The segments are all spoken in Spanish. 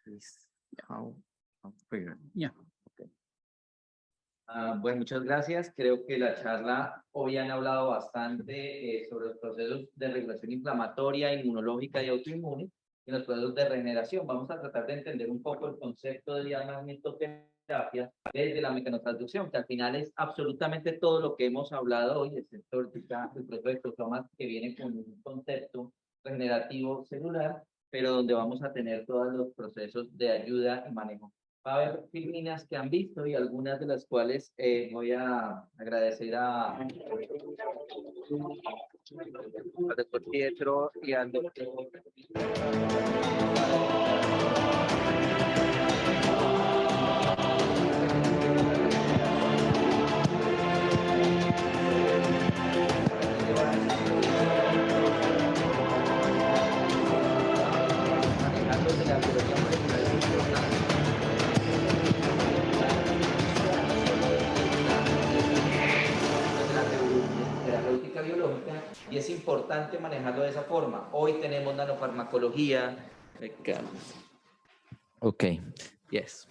is how figure. Yeah. Okay. Bueno, muchas gracias. Creo que la charla hoy han hablado bastante sobre los procesos de regulación inflamatoria, inmunológica y autoinmune y los procesos de regeneración. Vamos a tratar de entender un poco el concepto de diamagnetoterapia desde la mecanotransducción, que al final es absolutamente todo lo que hemos hablado hoy, excepto el proceso de exosomas que viene con un concepto regenerativo celular, pero donde vamos a tener todos los procesos de ayuda y manejo. Va a haber filminas que han visto y algunas de las cuales voy a agradecer al doctor Pietro y al doctor. Terapéutica biológica y es importante manejarlo de esa forma. Hoy tenemos nanofarmacología. Ok, yes.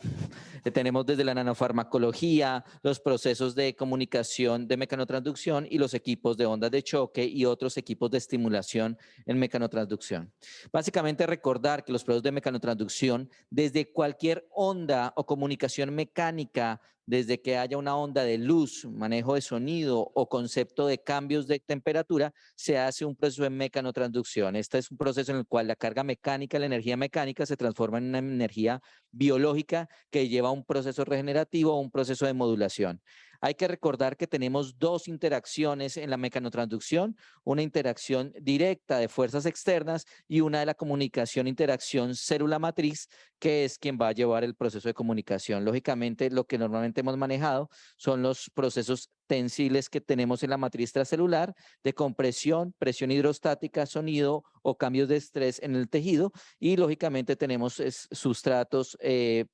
Tenemos desde la nanofarmacología, los procesos de comunicación de mecanotransducción y los equipos de ondas de choque y otros equipos de estimulación en mecanotransducción. Básicamente recordar que los procesos de mecanotransducción, desde cualquier onda o comunicación mecánica, desde que haya una onda de luz, manejo de sonido o concepto de cambios de temperatura, se hace un proceso de mecanotransducción. Este es un proceso en el cual la carga mecánica, la energía mecánica se transforma en una energía biológica que lleva a un proceso regenerativo o un proceso de modulación. Hay que recordar que tenemos dos interacciones en la mecanotransducción, una interacción directa de fuerzas externas y una de la comunicación, interacción célula-matriz, que es quien va a llevar el proceso de comunicación. Lógicamente, lo que normalmente hemos manejado son los procesos tensiles que tenemos en la matriz extracelular de compresión, presión hidrostática, sonido o cambios de estrés en el tejido y lógicamente tenemos sustratos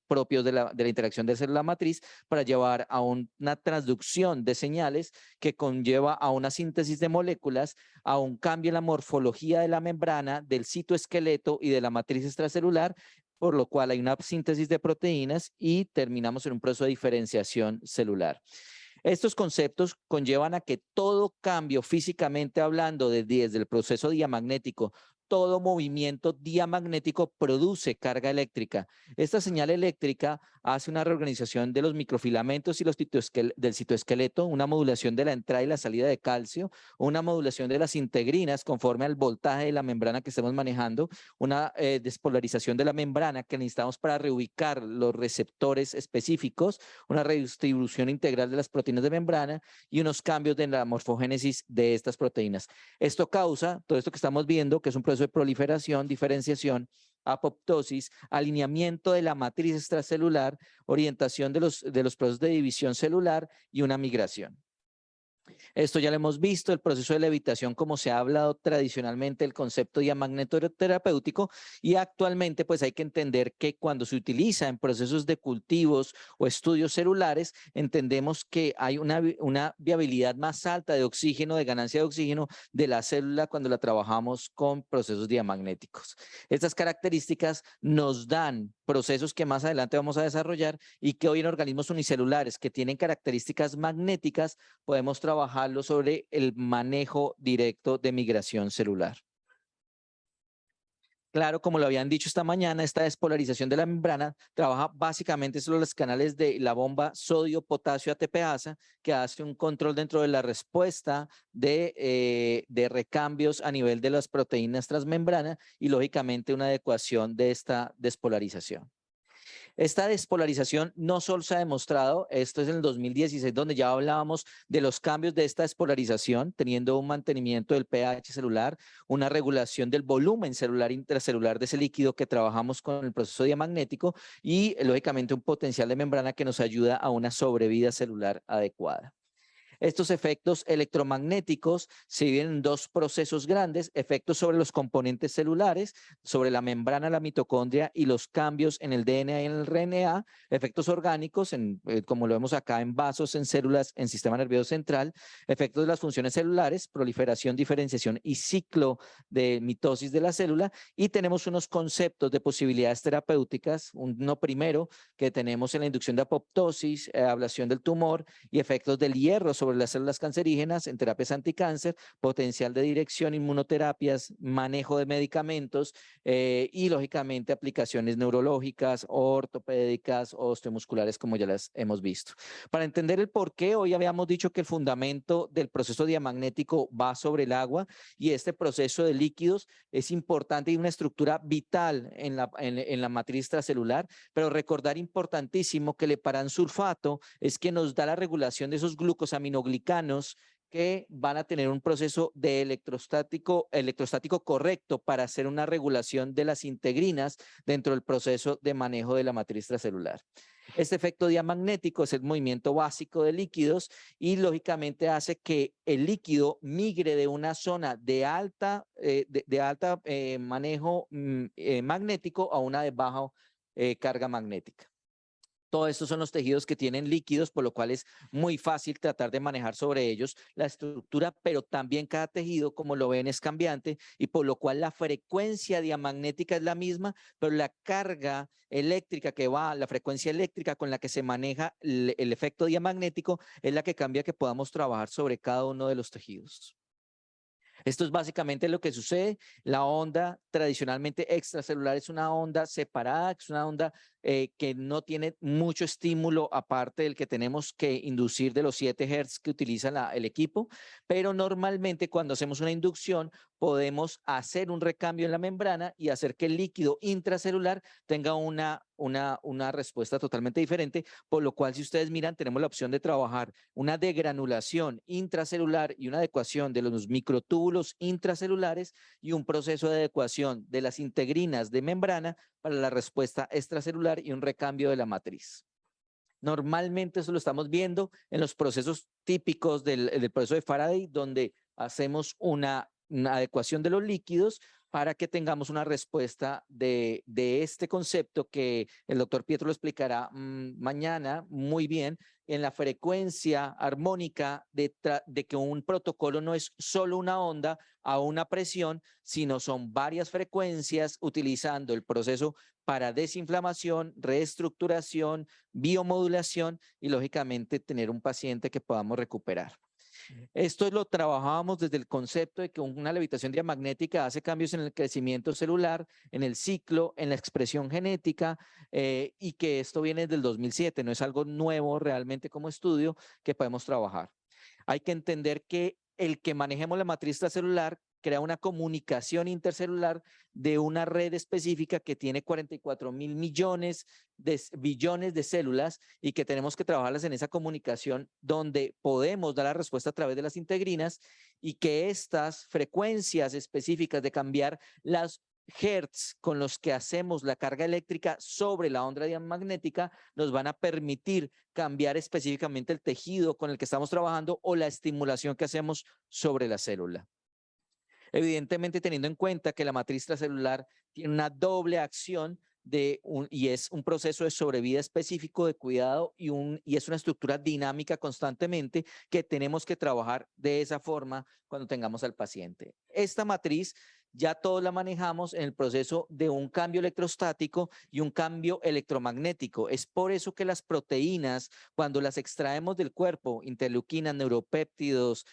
propios de la interacción de célula matriz para llevar a una transducción de señales que conlleva a una síntesis de moléculas, a un cambio en la morfología de la membrana, del citoesqueleto y de la matriz extracelular, por lo cual hay una síntesis de proteínas y terminamos en un proceso de diferenciación celular. Estos conceptos conllevan a que todo cambio físicamente hablando desde el proceso diamagnético, todo movimiento diamagnético produce carga eléctrica. Esta señal eléctrica hace una reorganización de los microfilamentos y del citoesqueleto, una modulación de la entrada y la salida de calcio, una modulación de las integrinas conforme al voltaje de la membrana que estemos manejando, una despolarización de la membrana que necesitamos para reubicar los receptores específicos, una redistribución integral de las proteínas de membrana y unos cambios de la morfogénesis de estas proteínas. Esto causa todo esto que estamos viendo, que es un proceso de proliferación, diferenciación, apoptosis, alineamiento de la matriz extracelular, orientación de los procesos de división celular y una migración. Esto ya lo hemos visto, el proceso de levitación, como se ha hablado tradicionalmente, el concepto diamagnetoterapéutico, y actualmente pues hay que entender que cuando se utiliza en procesos de cultivos o estudios celulares, entendemos que hay una viabilidad más alta de oxígeno, de ganancia de oxígeno de la célula cuando la trabajamos con procesos diamagnéticos. Estas características nos dan procesos que más adelante vamos a desarrollar y que hoy en organismos unicelulares que tienen características magnéticas podemos trabajarlo sobre el manejo directo de migración celular. Claro, como lo habían dicho esta mañana, esta despolarización de la membrana trabaja básicamente sobre los canales de la bomba sodio-potasio ATPasa, que hace un control dentro de la respuesta de recambios a nivel de las proteínas transmembrana y lógicamente una adecuación de esta despolarización. Esta despolarización no solo se ha demostrado, esto es en el 2016 donde ya hablábamos de los cambios de esta despolarización, teniendo un mantenimiento del pH celular, una regulación del volumen celular intracelular de ese líquido que trabajamos con el proceso diamagnético y lógicamente un potencial de membrana que nos ayuda a una sobrevida celular adecuada. Estos efectos electromagnéticos se dividen en dos procesos grandes: efectos sobre los componentes celulares, sobre la membrana de la mitocondria y los cambios en el DNA y en el RNA, efectos orgánicos, como lo vemos acá, en vasos, en células, en sistema nervioso central, efectos de las funciones celulares, proliferación, diferenciación y ciclo de mitosis de la célula, y tenemos unos conceptos de posibilidades terapéuticas, uno primero que tenemos en la inducción de apoptosis, ablación del tumor y efectos del hierro sobre las células cancerígenas en terapias anticáncer, potencial de dirección, inmunoterapias, manejo de medicamentos y lógicamente aplicaciones neurológicas, ortopédicas, osteomusculares, como ya las hemos visto. Para entender el por qué, hoy habíamos dicho que el fundamento del proceso diamagnético va sobre el agua, y este proceso de líquidos es importante y una estructura vital en la matriz extracelular, pero recordar importantísimo que el heparansulfato es que nos da la regulación de esos glucosaminoglicanos que van a tener un proceso de electrostático correcto para hacer una regulación de las integrinas dentro del proceso de manejo de la matriz extracelular. Este efecto diamagnético es el movimiento básico de líquidos y lógicamente hace que el líquido migre de una zona de alta manejo magnético a una de baja carga magnética. Todos estos son los tejidos que tienen líquidos, por lo cual es muy fácil tratar de manejar sobre ellos la estructura, pero también cada tejido, como lo ven, es cambiante, y por lo cual la frecuencia diamagnética es la misma, pero la carga eléctrica que va, la frecuencia eléctrica con la que se maneja el efecto diamagnético es la que cambia que podamos trabajar sobre cada uno de los tejidos. Esto es básicamente lo que sucede. La onda tradicionalmente extracelular es una onda separada, es una onda que no tiene mucho estímulo aparte del que tenemos que inducir de los 7 Hz que utiliza el equipo, pero normalmente cuando hacemos una inducción podemos hacer un recambio en la membrana y hacer que el líquido intracelular tenga una respuesta totalmente diferente, por lo cual, si ustedes miran, tenemos la opción de trabajar una degranulación intracelular y una adecuación de los microtúbulos intracelulares y un proceso de adecuación de las integrinas de membrana para la respuesta extracelular y un recambio de la matriz. Normalmente eso lo estamos viendo en los procesos típicos del proceso de Faraday, donde hacemos una adecuación de los líquidos para que tengamos una respuesta de este concepto que el doctor Pietro lo explicará mañana muy bien, en la frecuencia armónica de que un protocolo no es solo una onda a una presión, sino son varias frecuencias utilizando el proceso para desinflamación, reestructuración, biomodulación y lógicamente tener un paciente que podamos recuperar. Esto lo trabajábamos desde el concepto de que una levitación diamagnética hace cambios en el crecimiento celular, en el ciclo, en la expresión genética, y que esto viene del 2007, no es algo nuevo realmente como estudio que podemos trabajar. Hay que entender que el que manejemos la matriz extracelular crea una comunicación intercelular de una red específica que tiene 44.000 millones de billones de células, y que tenemos que trabajarlas en esa comunicación donde podemos dar la respuesta a través de las integrinas, y que estas frecuencias específicas de cambiar las hertz con los que hacemos la carga eléctrica sobre la onda diamagnética nos van a permitir cambiar específicamente el tejido con el que estamos trabajando o la estimulación que hacemos sobre la célula. Evidentemente, teniendo en cuenta que la matriz extracelular tiene una doble acción y es un proceso de sobrevida específico de cuidado y es una estructura dinámica constantemente que tenemos que trabajar de esa forma cuando tengamos al paciente. Esta matriz ya todos la manejamos en el proceso de un cambio electrostático y un cambio electromagnético. Es por eso que las proteínas, cuando las extraemos del cuerpo, interleuquinas, neuropéptidos,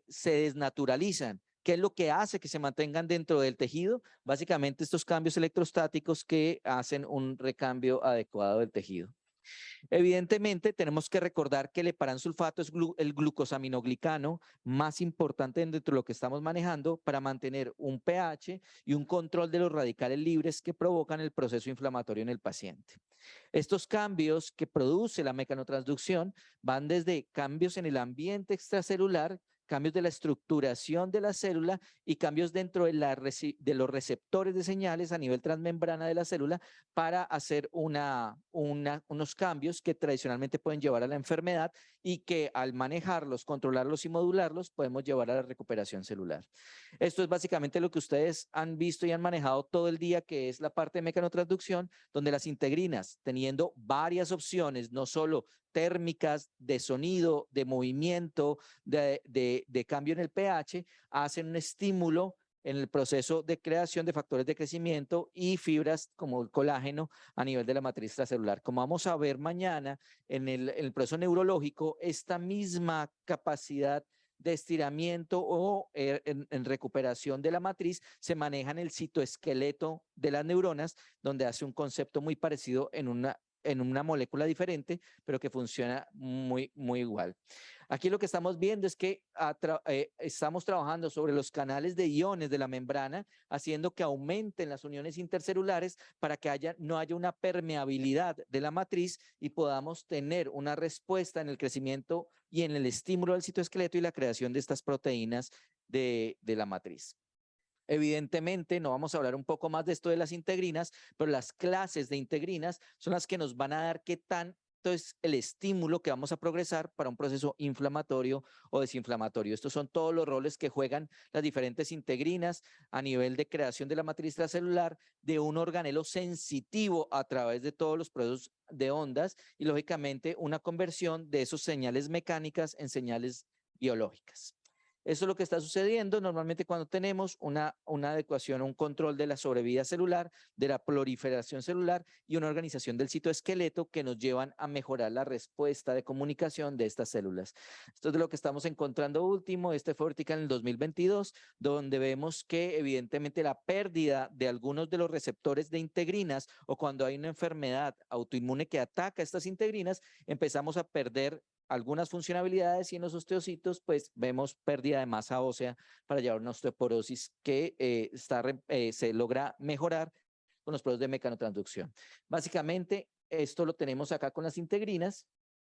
se desnaturalizan. ¿Qué es lo que hace que se mantengan dentro del tejido? Básicamente estos cambios electrostáticos que hacen un recambio adecuado del tejido. Evidentemente, tenemos que recordar que el heparansulfato es el glucosaminoglicano más importante dentro de lo que estamos manejando para mantener un pH y un control de los radicales libres que provocan el proceso inflamatorio en el paciente. Estos cambios que produce la mecanotransducción van desde cambios en el ambiente extracelular, cambios de la estructuración de la célula y cambios dentro de los receptores de señales a nivel transmembrana de la célula para hacer unos cambios que tradicionalmente pueden llevar a la enfermedad y que al manejarlos, controlarlos y modularlos podemos llevar a la recuperación celular. Esto es básicamente lo que ustedes han visto y han manejado todo el día, que es la parte de mecanotransducción, donde las integrinas, teniendo varias opciones, no solo térmicas, de sonido, de movimiento, de cambio en el pH, hacen un estímulo en el proceso de creación de factores de crecimiento y fibras como el colágeno a nivel de la matriz extracelular. Como vamos a ver mañana en el proceso neurológico, esta misma capacidad de estiramiento o en recuperación de la matriz se maneja en el citoesqueleto de las neuronas, donde hace un concepto muy parecido en una molécula diferente, pero que funciona muy igual. Aquí lo que estamos viendo es que estamos trabajando sobre los canales de iones de la membrana, haciendo que aumenten las uniones intercelulares para que no haya una permeabilidad de la matriz y podamos tener una respuesta en el crecimiento y en el estímulo del citoesqueleto y la creación de estas proteínas de la matriz. Evidentemente, no vamos a hablar un poco más de esto de las integrinas, pero las clases de integrinas son las que nos van a dar qué tanto es el estímulo que vamos a progresar para un proceso inflamatorio o desinflamatorio. Estos son todos los roles que juegan las diferentes integrinas a nivel de creación de la matriz extracelular de un organelo sensitivo a través de todos los procesos de ondas y, lógicamente, una conversión de esas señales mecánicas en señales biológicas. Eso es lo que está sucediendo normalmente cuando tenemos una adecuación, un control de la sobrevida celular, de la proliferación celular y una organización del citoesqueleto que nos llevan a mejorar la respuesta de comunicación de estas células. Esto es de lo que estamos encontrando último. Este fue Vertical en el 2022, donde vemos que evidentemente la pérdida de algunos de los receptores de integrinas o cuando hay una enfermedad autoinmune que ataca estas integrinas, empezamos a perder algunas funcionalidades y en los osteocitos pues vemos pérdida de masa ósea para llevar una osteoporosis que se logra mejorar con los procesos de mecanotransducción. Básicamente esto lo tenemos acá con las integrinas,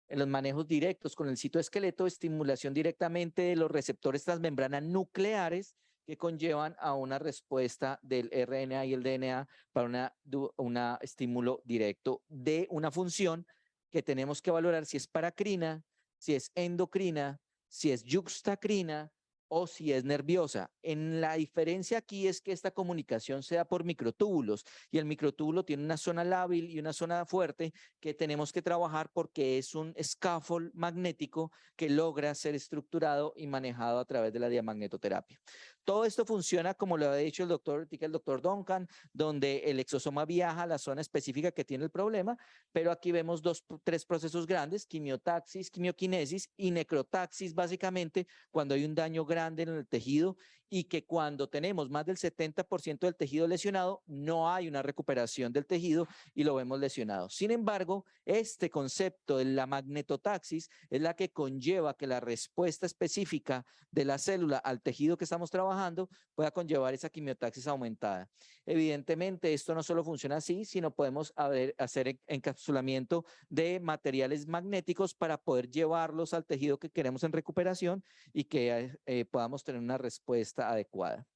en los manejos directos con el citoesqueleto, estimulación directamente de los receptores transmembrana nucleares que conllevan a una respuesta del RNA y el DNA para un estímulo directo de una función que tenemos que valorar si es paracrina, si es endocrina, si es yuxtacrina o si es nerviosa. La diferencia aquí es que esta comunicación se da por microtúbulos y el microtúbulo tiene una zona lábil y una zona fuerte que tenemos que trabajar porque es un scaffold magnético que logra ser estructurado y manejado a través de la diamagnetoterapia. Todo esto funciona como lo ha dicho el doctor Duncan, donde el exosoma viaja a la zona específica que tiene el problema, pero aquí vemos tres procesos grandes: quimiotaxis, quimioquinesis y necrotaxis, básicamente cuando hay un daño grande en el tejido y que cuando tenemos más del 70% del tejido lesionado, no hay una recuperación del tejido y lo vemos lesionado. Sin embargo, este concepto de la magnetotaxis es la que conlleva que la respuesta específica de la célula al tejido que estamos trabajando pueda conllevar esa quimiotaxis aumentada. Evidentemente, esto no solo funciona así, sino podemos hacer encapsulamiento de materiales magnéticos para poder llevarlos al tejido que queremos en recuperación y que podamos tener una respuesta adecuada.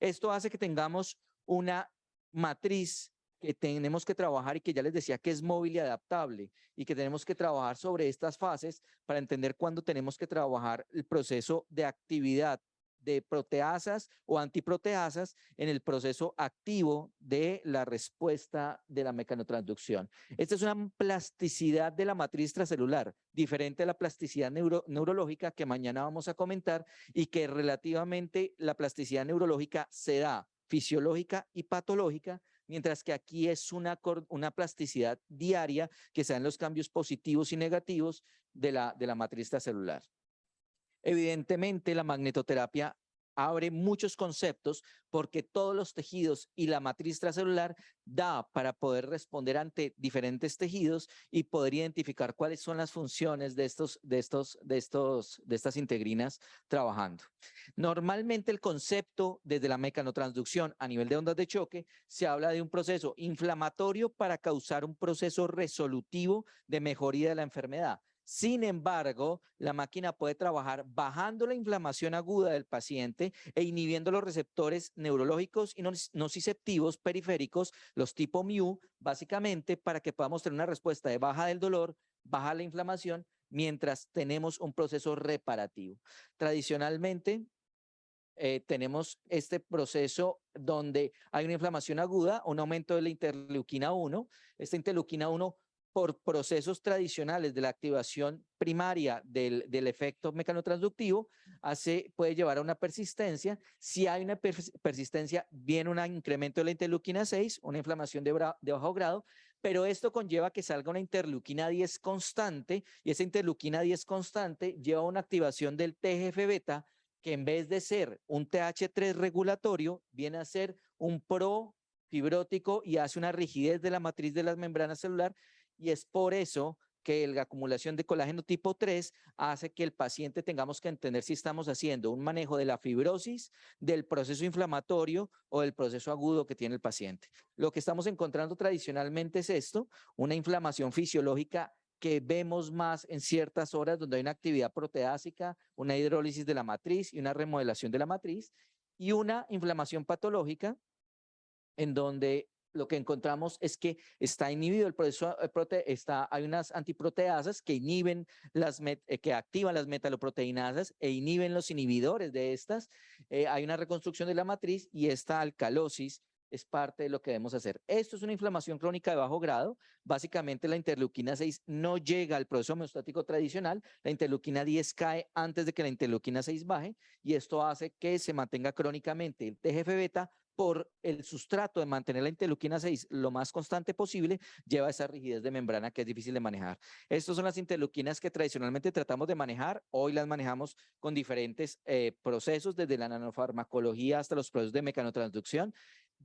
Esto hace que tengamos una matriz que tenemos que trabajar y que ya les decía que es móvil y adaptable y que tenemos que trabajar sobre estas fases para entender cuándo tenemos que trabajar el proceso de actividad de proteasas o antiproteasas en el proceso activo de la respuesta de la mecanotransducción. Esta es una plasticidad de la matriz extracelular, diferente a la plasticidad neurológica que mañana vamos a comentar y que relativamente la plasticidad neurológica se da fisiológica y patológica, mientras que aquí es una plasticidad diaria que se dan los cambios positivos y negativos de la matriz extracelular. Evidentemente, la magnetoterapia abre muchos conceptos porque todos los tejidos y la matriz extracelular da para poder responder ante diferentes tejidos y poder identificar cuáles son las funciones de estas integrinas trabajando. Normalmente el concepto desde la mecanotransducción a nivel de ondas de choque se habla de un proceso inflamatorio para causar un proceso resolutivo de mejoría de la enfermedad. Sin embargo, la máquina puede trabajar bajando la inflamación aguda del paciente e inhibiendo los receptores neurológicos y nociceptivos periféricos, los tipo mu, básicamente para que podamos tener una respuesta de baja del dolor, baja la inflamación, mientras tenemos un proceso reparativo. Tradicionalmente, tenemos este proceso donde hay una inflamación aguda, un aumento de la interleuquina 1. Esta interleuquina 1, por procesos tradicionales de la activación primaria del efecto mecanotransductivo, puede llevar a una persistencia. Si hay una persistencia, viene un incremento de la interleuquina 6, una inflamación de bajo grado, pero esto conlleva que salga una interleuquina 10 constante, y esa interleuquina 10 constante lleva a una activación del TGF-beta, que en vez de ser un TH3 regulatorio, viene a ser un profibrótico y hace una rigidez de la matriz de la membrana celular, y es por eso que la acumulación de colágeno tipo 3 hace que el paciente tengamos que entender si estamos haciendo un manejo de la fibrosis, del proceso inflamatorio o del proceso agudo que tiene el paciente. Lo que estamos encontrando tradicionalmente es esto, una inflamación fisiológica que vemos más en ciertas horas donde hay una actividad proteásica, una hidrólisis de la matriz y una remodelación de la matriz, y una inflamación patológica en donde lo que encontramos es que está inhibido el proceso, hay unas antiproteasas que inhiben que activan las metaloproteinasas e inhiben los inhibidores de estas. Hay una reconstrucción de la matriz y esta alcalosis es parte de lo que debemos hacer. Esto es una inflamación crónica de bajo grado. Básicamente la interleuquina 6 no llega al proceso homeostático tradicional, la interleuquina 10 cae antes de que la interleuquina 6 baje, y esto hace que se mantenga crónicamente el TGF-beta por el sustrato de mantener la interleuquina 6 lo más constante posible, lleva esa rigidez de membrana que es difícil de manejar. Estas son las interleuquinas que tradicionalmente tratamos de manejar. Hoy las manejamos con diferentes procesos, desde la nanofarmacología hasta los procesos de mecanotransducción,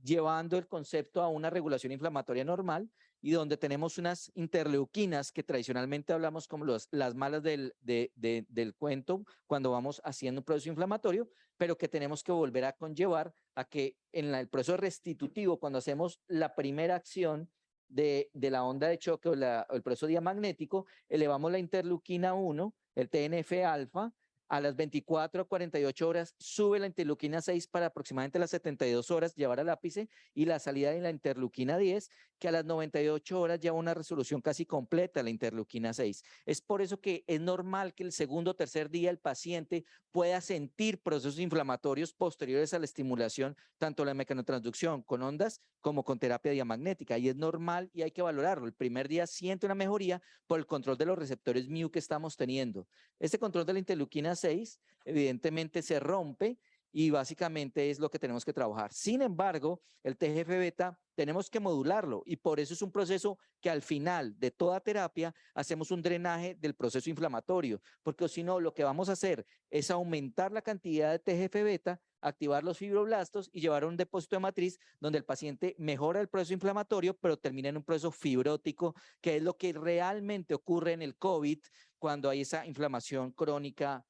llevando el concepto a una regulación inflamatoria normal, y donde tenemos unas interleuquinas que tradicionalmente hablamos como las malas del cuento cuando vamos haciendo un proceso inflamatorio, pero que tenemos que volver a conllevar a que en el proceso restitutivo, cuando hacemos la primera acción de la onda de choque o el proceso diamagnético, elevamos la interleuquina 1, el TNF-alfa, a las 24 a 48 horas sube la interleuquina 6 para aproximadamente las 72 horas llevar al ápice, y la salida de la interleuquina 10, que a las 98 horas lleva una resolución casi completa de la interleuquina 6. Es por eso que es normal que el segundo o tercer día el paciente pueda sentir procesos inflamatorios posteriores a la estimulación, tanto la mecanotransducción con ondas como con terapia diamagnética, y es normal y hay que valorarlo. El primer día siente una mejoría por el control de los receptores mu que estamos teniendo. Este control de la interleuquina 6 evidentemente se rompe y básicamente es lo que tenemos que trabajar. Sin embargo, el TGF-beta tenemos que modularlo, y por eso es un proceso que al final de toda terapia hacemos un drenaje del proceso inflamatorio, porque si no, lo que vamos a hacer es aumentar la cantidad de TGF-beta, activar los fibroblastos y llevar a un depósito de matriz donde el paciente mejora el proceso inflamatorio, pero termina en un proceso fibrótico, que es lo que realmente ocurre en el COVID cuando hay esa inflamación crónica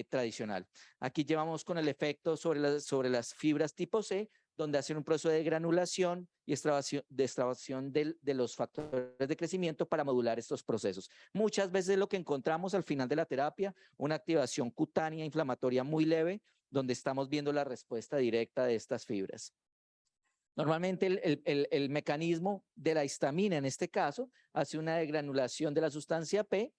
tradicional. Aquí llevamos con el efecto sobre las fibras tipo C, donde hacen un proceso de granulación y extravasación de los factores de crecimiento para modular estos procesos. Muchas veces lo que encontramos al final de la terapia, una activación cutánea inflamatoria muy leve, donde estamos viendo la respuesta directa de estas fibras. Normalmente el mecanismo de la histamina en este caso hace una degranulación de la sustancia P.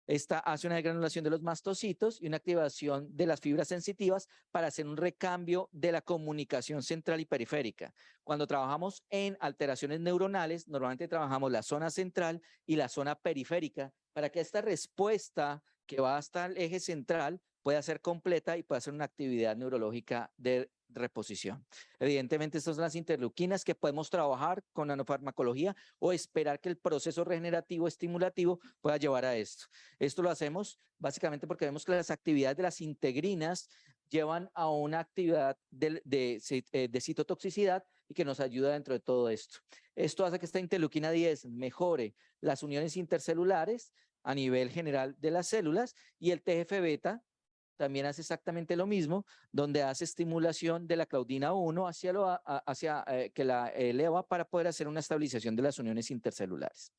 Esta hace una degranulación de los mastocitos y una activación de las fibras sensitivas para hacer un recambio de la comunicación central y periférica. Cuando trabajamos en alteraciones neuronales, normalmente trabajamos la zona central y la zona periférica para que esta respuesta que va hasta el eje central pueda ser completa y pueda ser una actividad neurológica de reposición. Evidentemente, estas son las interleuquinas que podemos trabajar con nanofarmacología o esperar que el proceso regenerativo estimulativo pueda llevar a esto. Esto lo hacemos básicamente porque vemos que las actividades de las integrinas llevan a una actividad de citotoxicidad y que nos ayuda dentro de todo esto. Esto hace que esta interleuquina 10 mejore las uniones intercelulares a nivel general de las células, y el TGF-beta también hace exactamente lo mismo, donde hace estimulación de la claudina 1 que la eleva para poder hacer una estabilización de las uniones intercelulares.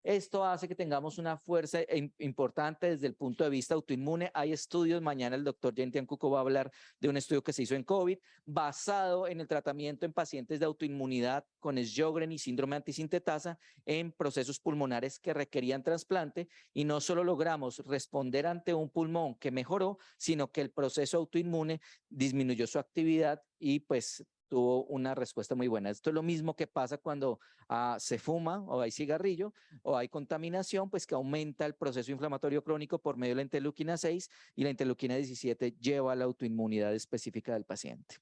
Esto hace que tengamos una fuerza importante desde el punto de vista autoinmune. Hay estudios, mañana el doctor Gentian Cuco va a hablar de un estudio que se hizo en COVID, basado en el tratamiento en pacientes de autoinmunidad con Sjögren y síndrome antisintetasa en procesos pulmonares que requerían trasplante, y no solo logramos responder ante un pulmón que mejoró, sino que el proceso autoinmune disminuyó su actividad y pues tuvo una respuesta muy buena. Esto es lo mismo que pasa cuando se fuma o hay cigarrillo o hay contaminación, pues que aumenta el proceso inflamatorio crónico por medio de la interleuquina 6, y la interleuquina 17 lleva a la autoinmunidad específica del paciente,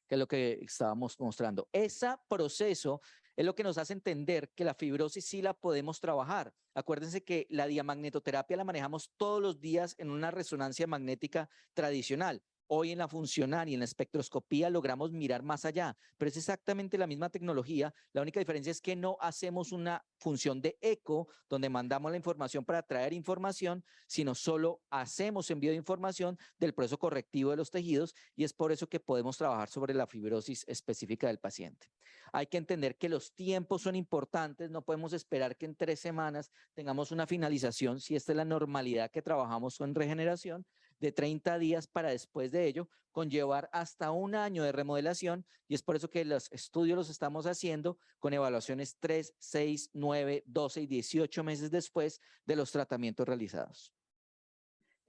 que es lo que estábamos mostrando. Ese proceso es lo que nos hace entender que la fibrosis sí la podemos trabajar. Acuérdense que la diamagnetoterapia la manejamos todos los días en una resonancia magnética tradicional. Hoy en la funcional y en la espectroscopía logramos mirar más allá, pero es exactamente la misma tecnología. La única diferencia es que no hacemos una función de eco donde mandamos la información para traer información, sino solo hacemos envío de información del proceso correctivo de los tejidos, y es por eso que podemos trabajar sobre la fibrosis específica del paciente. Hay que entender que los tiempos son importantes, no podemos esperar que en 3 semanas tengamos una finalización, si esta es la normalidad que trabajamos con regeneración, de 30 días para después de ello conllevar hasta 1 año de remodelación, y es por eso que los estudios los estamos haciendo con evaluaciones 3, 6, 9, 12 y 18 meses después de los tratamientos realizados.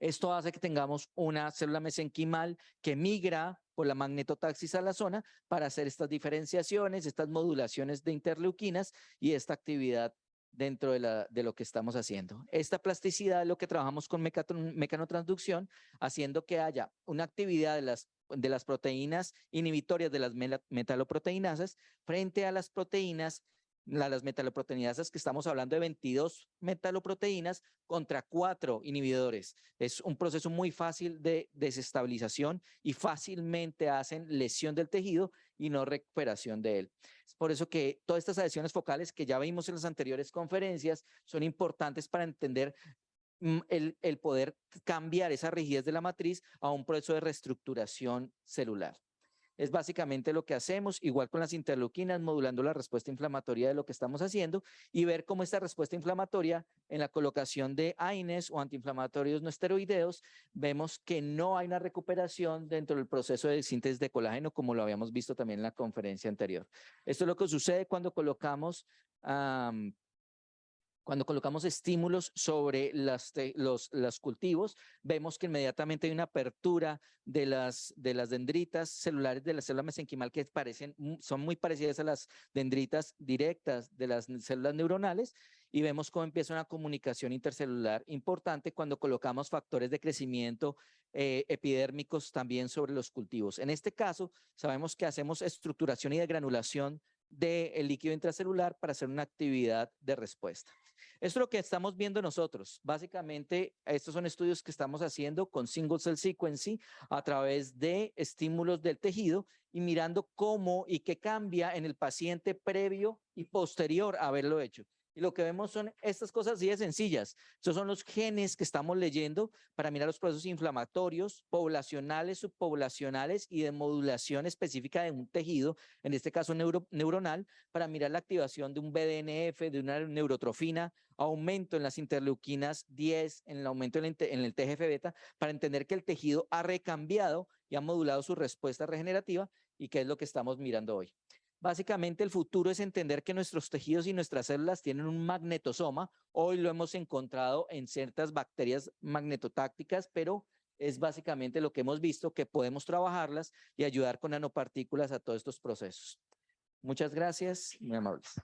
Esto hace que tengamos una célula mesenquimal que migra por la magnetotaxis a la zona para hacer estas diferenciaciones, estas modulaciones de interleuquinas y esta actividad dentro de lo que estamos haciendo. Esta plasticidad es lo que trabajamos con mecanotransducción, haciendo que haya una actividad de las proteínas inhibitorias de las metaloproteinasas frente a las proteínas, las metaloproteinasas, que estamos hablando de 22 metaloproteínas contra 4 inhibidores. Es un proceso muy fácil de desestabilización y fácilmente hacen lesión del tejido y no recuperación de él. Es por eso que todas estas adhesiones focales que ya vimos en las anteriores conferencias son importantes para entender el poder cambiar esa rigidez de la matriz a un proceso de reestructuración celular. Es básicamente lo que hacemos, igual con las interleuquinas, modulando la respuesta inflamatoria de lo que estamos haciendo, y ver cómo esta respuesta inflamatoria en la colocación de AINES o antiinflamatorios no esteroideos, vemos que no hay una recuperación dentro del proceso de síntesis de colágeno, como lo habíamos visto también en la conferencia anterior. Esto es lo que sucede cuando colocamos estímulos sobre los cultivos. Vemos que inmediatamente hay una apertura de las dendritas celulares de la célula mesenquimal que son muy parecidas a las dendritas directas de las células neuronales, y vemos cómo empieza una comunicación intercelular importante cuando colocamos factores de crecimiento epidérmicos también sobre los cultivos. En este caso, sabemos que hacemos estructuración y degranulación del líquido intracelular para hacer una actividad de respuesta. Esto es lo que estamos viendo nosotros. Básicamente, estos son estudios que estamos haciendo con single cell sequencing a través de estímulos del tejido y mirando cómo y qué cambia en el paciente previo y posterior a haberlo hecho. Y lo que vemos son estas cosas así de sencillas. Estos son los genes que estamos leyendo para mirar los procesos inflamatorios, poblacionales, subpoblacionales y de modulación específica de un tejido, en este caso neuronal, para mirar la activación de un BDNF, de una neurotrofina, aumento en las interleuquinas 10, en el aumento en el TGF-beta, para entender que el tejido ha recambiado y ha modulado su respuesta regenerativa, y qué es lo que estamos mirando hoy. Básicamente el futuro es entender que nuestros tejidos y nuestras células tienen un magnetosoma. Hoy lo hemos encontrado en ciertas bacterias magnetotácticas, pero es básicamente lo que hemos visto, que podemos trabajarlas y ayudar con nanopartículas a todos estos procesos. Muchas gracias, muy amables.